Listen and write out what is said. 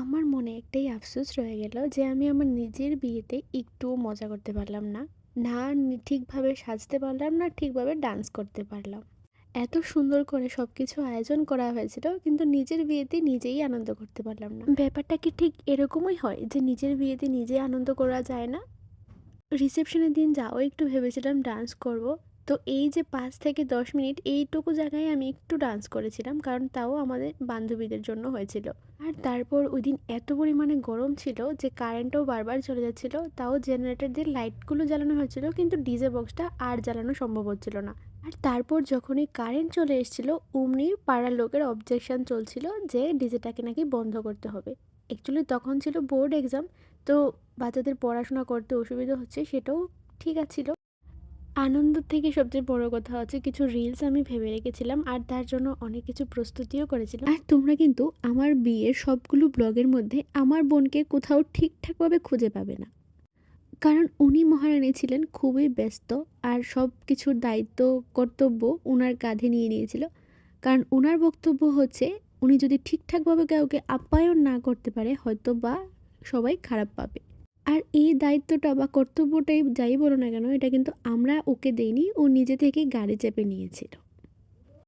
আমার মনে একটাই আফসোস রয়ে গেল যে আমি আমার নিজের বিয়েতে একটুও মজা করতে পারলাম না। না ঠিকভাবে সাজতে পারলাম না, ঠিকভাবে ডান্স করতে পারলাম। এত সুন্দর করে সবকিছু আয়োজন করা হয়েছিল কিন্তু নিজের বিয়েতে নিজেই আনন্দ করতে পারলাম না। ব্যাপারটা কি ঠিক এরকমই হয় যে নিজের বিয়েতে নিজেই আনন্দ করা যায় না? রিসেপশনের দিন যাও একটু ভেবেছিলাম ডান্স করব। তো এই যে ৫ থেকে ১০ মিনিট এইটুকু জায়গায় আমি একটু ডান্স করেছিলাম। কারণ তাও আমাদের বান্ধবীদের জন্য হয়েছিল। আর তারপর ওইদিন এত পরিমাণে গরম ছিল যে কারেন্টও বারবার চলে যাচ্ছিল। তাও জেনারেটর দিয়ে লাইটগুলো জ্বালানো হয়েছিল কিন্তু ডিজে বক্সটা আর জ্বালানো সম্ভব হচ্ছিল না। আর তারপর যখনই কারেন্ট চলে এসেছিল অমনি পাড়ার লোকের অবজেকশন চলছিল যে ডিজেটাকে নাকি বন্ধ করতে হবে। অ্যাকচুয়ালি তখন ছিল বোর্ড এক্সাম। তো বাচ্চাদের পড়াশোনা করতে অসুবিধা হচ্ছে সেটাও ঠিক আছিল। আনন্দ থেকে সবচেয়ে বড় কথা হচ্ছে কিছু রিলস আমি ভেবে রেখেছিলাম আর তার জন্য অনেক কিছু প্রস্তুতিও করেছিলাম। আর তোমরা কিন্তু আমার বিয়ের সবগুলো ব্লগের মধ্যে আমার বোনকে কোথাও ঠিকঠাকভাবে খুঁজে পাবে না। কারণ উনি মহারানী ছিলেন, খুবই ব্যস্ত। আর সব কিছুর দায়িত্ব, কর্তব্য উনার কাঁধে নিয়ে নিয়েছিল। কারণ উনার বক্তব্য হচ্ছে উনি যদি ঠিকঠাকভাবে কাউকে আপ্যায়ন না করতে পারে হয়তো বা সবাই খারাপ পাবে। আর এই দায়িত্বটা বা কর্তব্যটাই যাই বলো না কেন এটা কিন্তু আমরা ওকে দেইনি, ও নিজে থেকেই গাড়ি চেপে নিয়েছিল।